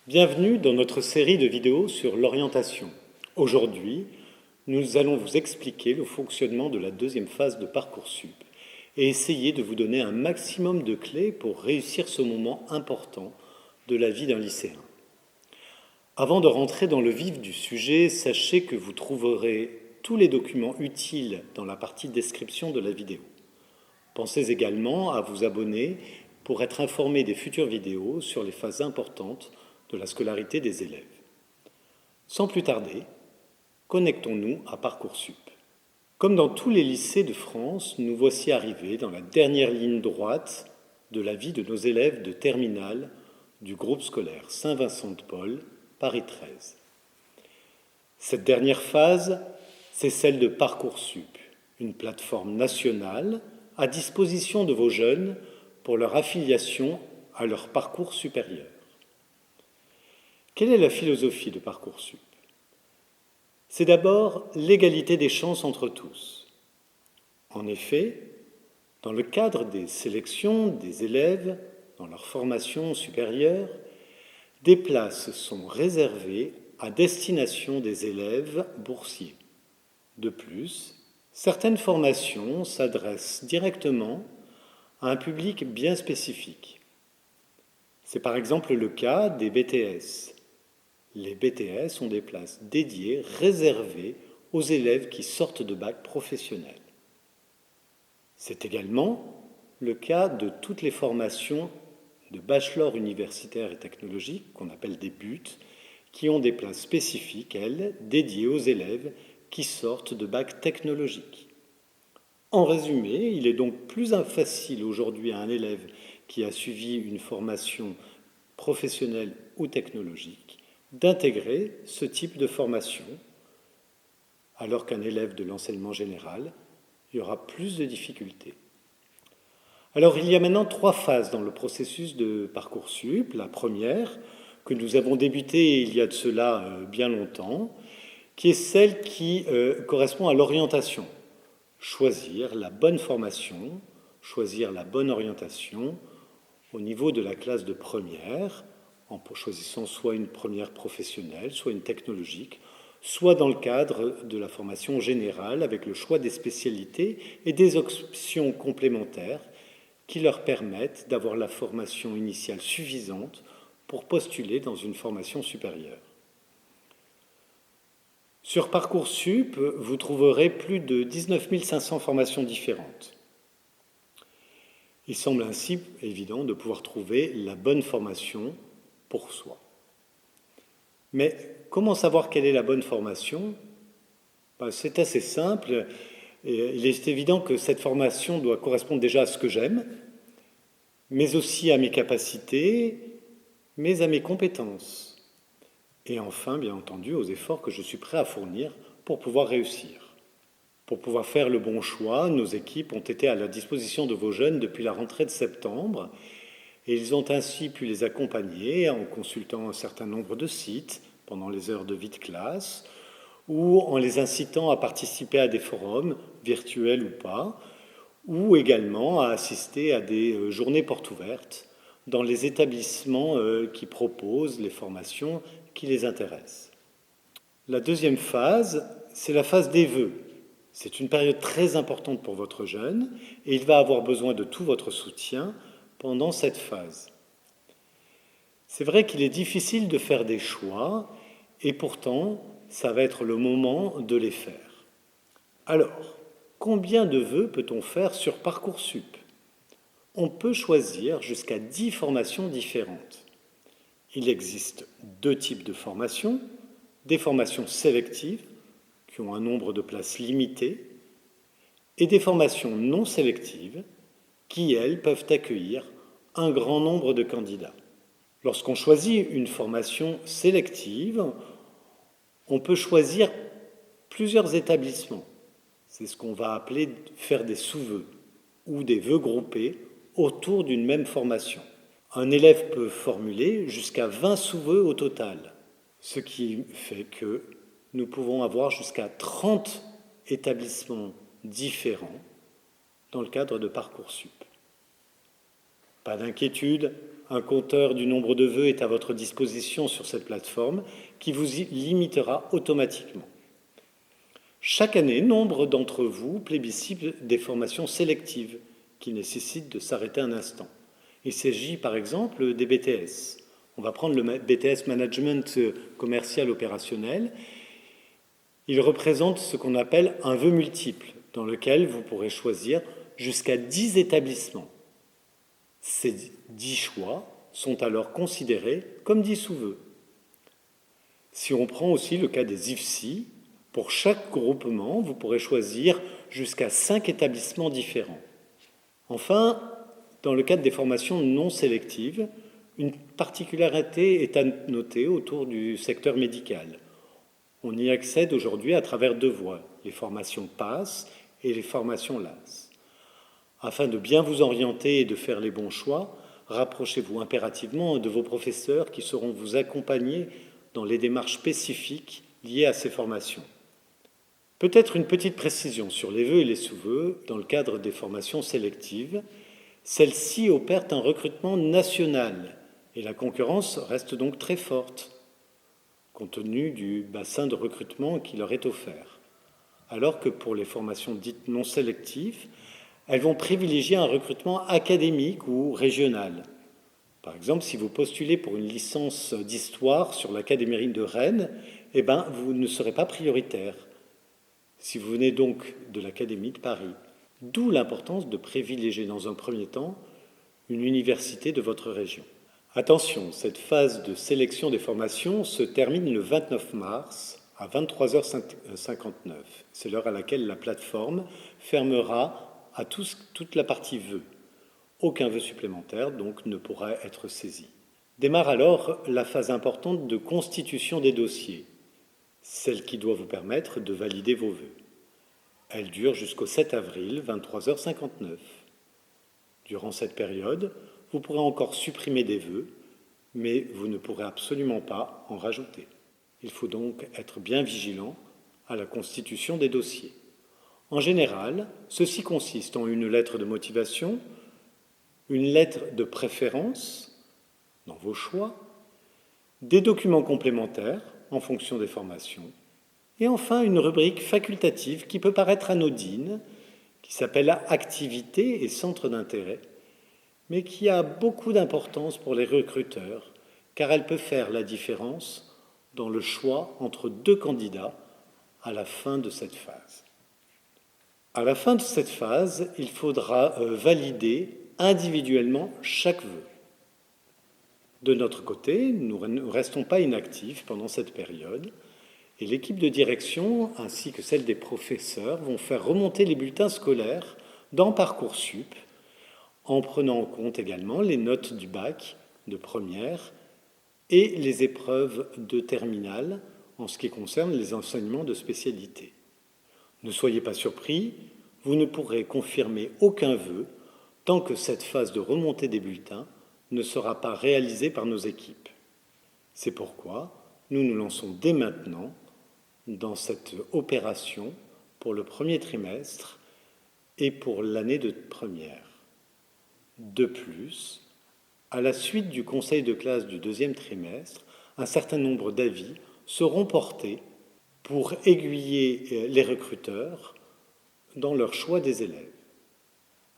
Bienvenue dans notre série de vidéos sur l'orientation. Aujourd'hui, nous allons vous expliquer le fonctionnement de la deuxième phase de Parcoursup et essayer de vous donner un maximum de clés pour réussir ce moment important de la vie d'un lycéen. Avant de rentrer dans le vif du sujet, sachez que vous trouverez tous les documents utiles dans la partie description de la vidéo. Pensez également à vous abonner pour être informé des futures vidéos sur les phases importantes de la scolarité des élèves. Sans plus tarder, connectons-nous à Parcoursup. Comme dans tous les lycées de France, nous voici arrivés dans la dernière ligne droite de la vie de nos élèves de terminale du groupe scolaire Saint-Vincent-de-Paul, Paris 13. Cette dernière phase, c'est celle de Parcoursup, une plateforme nationale à disposition de vos jeunes pour leur affiliation à leur parcours supérieur. Quelle est la philosophie de Parcoursup? C'est d'abord l'égalité des chances entre tous. En effet, dans le cadre des sélections des élèves dans leur formation supérieure, des places sont réservées à destination des élèves boursiers. De plus, certaines formations s'adressent directement à un public bien spécifique. C'est par exemple le cas des BTS. Les BTS ont des places dédiées, réservées aux élèves qui sortent de bac professionnel. C'est également le cas de toutes les formations de bachelor universitaire et technologique, qu'on appelle des BUT, qui ont des places spécifiques, elles, dédiées aux élèves qui sortent de bac technologique. En résumé, il est donc plus facile aujourd'hui à un élève qui a suivi une formation professionnelle ou technologique d'intégrer ce type de formation, alors qu'un élève de l'enseignement général, il y aura plus de difficultés. Alors, il y a maintenant 3 phases dans le processus de Parcoursup. La première, que nous avons débutée il y a de cela bien longtemps, qui est celle qui correspond à l'orientation. Choisir la bonne formation, choisir la bonne orientation au niveau de la classe de première, en choisissant soit une première professionnelle, soit une technologique, soit dans le cadre de la formation générale avec le choix des spécialités et des options complémentaires qui leur permettent d'avoir la formation initiale suffisante pour postuler dans une formation supérieure. Sur Parcoursup, vous trouverez plus de 19 500 formations différentes. Il semble ainsi évident de pouvoir trouver la bonne formation pour soi. Mais comment savoir quelle est la bonne formation? C'est assez simple. Il est évident que cette formation doit correspondre déjà à ce que j'aime, mais aussi à mes capacités, mais à mes compétences. Et enfin, bien entendu, aux efforts que je suis prêt à fournir pour pouvoir réussir. Pour pouvoir faire le bon choix, nos équipes ont été à la disposition de vos jeunes depuis la rentrée de septembre et ils ont ainsi pu les accompagner en consultant un certain nombre de sites pendant les heures de vie de classe ou en les incitant à participer à des forums, virtuels ou pas, ou également à assister à des journées portes ouvertes dans les établissements qui proposent les formations qui les intéressent. La deuxième phase, c'est la phase des vœux. C'est une période très importante pour votre jeune et il va avoir besoin de tout votre soutien pendant cette phase. C'est vrai qu'il est difficile de faire des choix et pourtant, ça va être le moment de les faire. Alors, combien de vœux peut-on faire sur Parcoursup? On peut choisir jusqu'à 10 formations différentes. Il existe 2 types de formations, des formations sélectives, qui ont un nombre de places limité, et des formations non sélectives, qui, elles, peuvent accueillir un grand nombre de candidats. Lorsqu'on choisit une formation sélective, on peut choisir plusieurs établissements. C'est ce qu'on va appeler faire des sous-vœux, ou des vœux groupés autour d'une même formation. Un élève peut formuler jusqu'à 20 sous-vœux au total, ce qui fait que nous pouvons avoir jusqu'à 30 établissements différents dans le cadre de Parcoursup. Pas d'inquiétude, Un compteur du nombre de vœux est à votre disposition sur cette plateforme qui vous y limitera automatiquement. Chaque année, nombre d'entre vous plébiscitent des formations sélectives qui nécessitent de s'arrêter un instant. Il s'agit par exemple des BTS. On va prendre le BTS Management commercial opérationnel. Il représente ce qu'on appelle un vœu multiple, dans lequel vous pourrez choisir jusqu'à 10 établissements. Ces 10 choix sont alors considérés comme 10 sous-vœux. Si on prend aussi le cas des IFSI, pour chaque groupement, vous pourrez choisir jusqu'à 5 établissements différents. Enfin, dans le cadre des formations non sélectives, une particularité est à noter autour du secteur médical. On y accède aujourd'hui à travers 2 voies, les formations PASS et les formations LAS. Afin de bien vous orienter et de faire les bons choix, rapprochez-vous impérativement de vos professeurs qui sauront vous accompagner dans les démarches spécifiques liées à ces formations. Peut-être une petite précision sur les vœux et les sous-vœux dans le cadre des formations sélectives. Celles-ci opèrent un recrutement national et la concurrence reste donc très forte, compte tenu du bassin de recrutement qui leur est offert. Alors que pour les formations dites non sélectives, elles vont privilégier un recrutement académique ou régional. Par exemple, si vous postulez pour une licence d'histoire sur l'Académie de Rennes, vous ne serez pas prioritaire. Si vous venez donc de l'Académie de Paris, d'où l'importance de privilégier dans un premier temps une université de votre région. Attention, cette phase de sélection des formations se termine le 29 mars à 23h59. C'est l'heure à laquelle la plateforme fermera à toute la partie vœux. Aucun vœu supplémentaire donc ne pourra être saisi. Démarre alors la phase importante de constitution des dossiers, celle qui doit vous permettre de valider vos vœux. Elle dure jusqu'au 7 avril, 23h59. Durant cette période, vous pourrez encore supprimer des vœux, mais vous ne pourrez absolument pas en rajouter. Il faut donc être bien vigilant à la constitution des dossiers. En général, ceci consiste en une lettre de motivation, une lettre de préférence dans vos choix, des documents complémentaires en fonction des formations, et enfin une rubrique facultative qui peut paraître anodine, qui s'appelle Activités et centres d'intérêt, mais qui a beaucoup d'importance pour les recruteurs, car elle peut faire la différence dans le choix entre 2 candidats à la fin de cette phase. À la fin de cette phase, il faudra valider individuellement chaque vœu. De notre côté, nous ne restons pas inactifs pendant cette période et l'équipe de direction ainsi que celle des professeurs vont faire remonter les bulletins scolaires dans Parcoursup en prenant en compte également les notes du bac de première et les épreuves de terminale en ce qui concerne les enseignements de spécialité. Ne soyez pas surpris, vous ne pourrez confirmer aucun vœu tant que cette phase de remontée des bulletins ne sera pas réalisée par nos équipes. C'est pourquoi nous nous lançons dès maintenant dans cette opération pour le premier trimestre et pour l'année de première. De plus, à la suite du conseil de classe du 2e trimestre, un certain nombre d'avis seront portés pour aiguiller les recruteurs dans leur choix des élèves.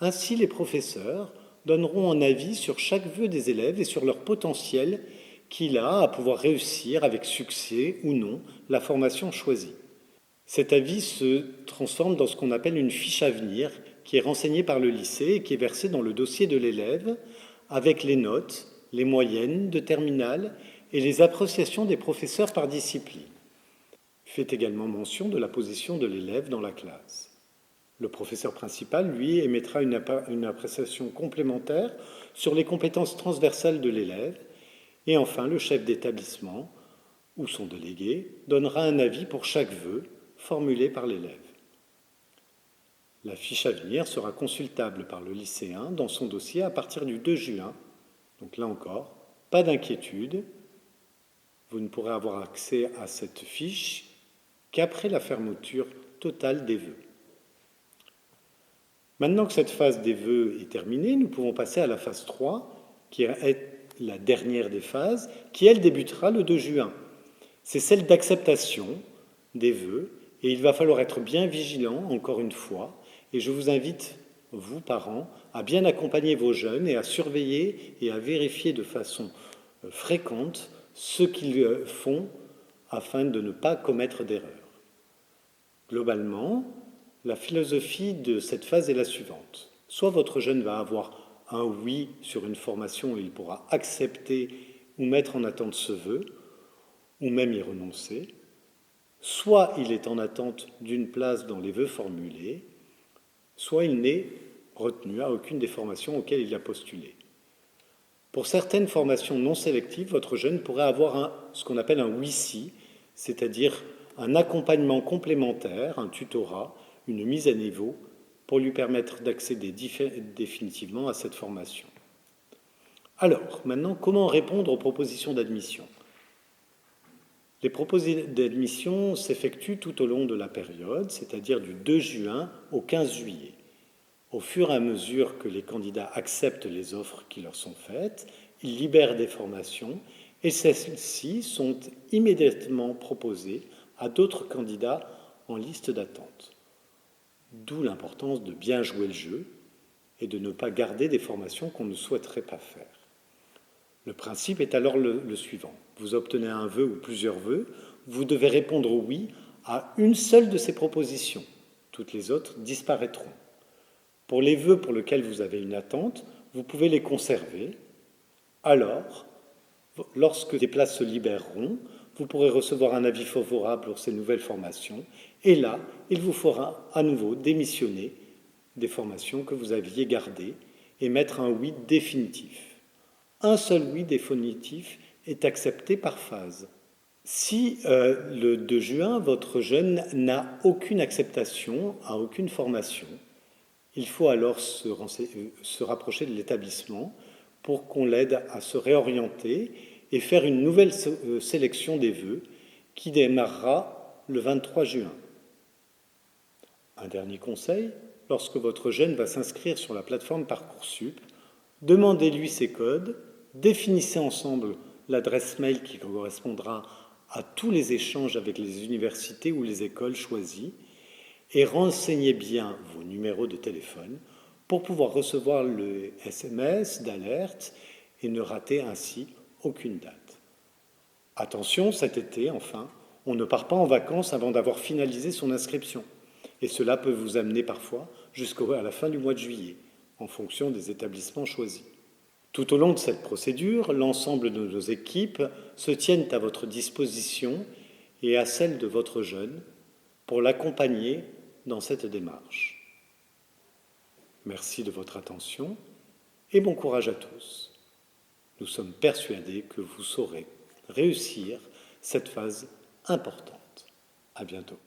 Ainsi, les professeurs donneront un avis sur chaque vœu des élèves et sur leur potentiel qu'il a à pouvoir réussir avec succès ou non la formation choisie. Cet avis se transforme dans ce qu'on appelle une fiche à venir qui est renseignée par le lycée et qui est versée dans le dossier de l'élève avec les notes, les moyennes de terminale et les appréciations des professeurs par discipline. Fait également mention de la position de l'élève dans la classe. Le professeur principal, lui, émettra une appréciation complémentaire sur les compétences transversales de l'élève. Et enfin, le chef d'établissement ou son délégué donnera un avis pour chaque vœu formulé par l'élève. La fiche à venir sera consultable par le lycéen dans son dossier à partir du 2 juin. Donc là encore, pas d'inquiétude, vous ne pourrez avoir accès à cette fiche qu'après la fermeture totale des vœux. Maintenant que cette phase des vœux est terminée, nous pouvons passer à la phase 3, qui est la dernière des phases, qui elle débutera le 2 juin. C'est celle d'acceptation des vœux, et il va falloir être bien vigilant, encore une fois, et je vous invite, vous, parents, à bien accompagner vos jeunes et à surveiller et à vérifier de façon fréquente ce qu'ils font afin de ne pas commettre d'erreurs. Globalement, la philosophie de cette phase est la suivante. Soit votre jeune va avoir un oui sur une formation et il pourra accepter ou mettre en attente ce vœu, ou même y renoncer, soit il est en attente d'une place dans les vœux formulés, soit il n'est retenu à aucune des formations auxquelles il a postulé. Pour certaines formations non sélectives, votre jeune pourrait avoir ce qu'on appelle un oui-si, c'est-à-dire un accompagnement complémentaire, un tutorat, une mise à niveau pour lui permettre d'accéder définitivement à cette formation. Alors, maintenant, comment répondre aux propositions d'admission ? Les propositions d'admission s'effectuent tout au long de la période, c'est-à-dire du 2 juin au 15 juillet. Au fur et à mesure que les candidats acceptent les offres qui leur sont faites, ils libèrent des formations et celles-ci sont immédiatement proposées à d'autres candidats en liste d'attente. D'où l'importance de bien jouer le jeu et de ne pas garder des formations qu'on ne souhaiterait pas faire. Le principe est alors le suivant. Vous obtenez un vœu ou plusieurs vœux, vous devez répondre oui à une seule de ces propositions. Toutes les autres disparaîtront. Pour les vœux pour lesquels vous avez une attente, vous pouvez les conserver. Alors, lorsque des places se libéreront, vous pourrez recevoir un avis favorable pour ces nouvelles formations. Et là, il vous faudra à nouveau démissionner des formations que vous aviez gardées et mettre un oui définitif. Un seul oui définitif est accepté par phase. Si le 2 juin, votre jeune n'a aucune acceptation à aucune formation, il faut alors se rapprocher de l'établissement pour qu'on l'aide à se réorienter et faire une nouvelle sélection des vœux qui démarrera le 23 juin. Un dernier conseil, lorsque votre jeune va s'inscrire sur la plateforme Parcoursup, demandez-lui ses codes, définissez ensemble l'adresse mail qui correspondra à tous les échanges avec les universités ou les écoles choisies et renseignez bien vos numéros de téléphone pour pouvoir recevoir le SMS d'alerte et ne rater ainsi aucune date. Attention, cet été, enfin, on ne part pas en vacances avant d'avoir finalisé son inscription. Et cela peut vous amener parfois jusqu'à la fin du mois de juillet, en fonction des établissements choisis. Tout au long de cette procédure, l'ensemble de nos équipes se tiennent à votre disposition et à celle de votre jeune pour l'accompagner dans cette démarche. Merci de votre attention et bon courage à tous. Nous sommes persuadés que vous saurez réussir cette phase importante. À bientôt.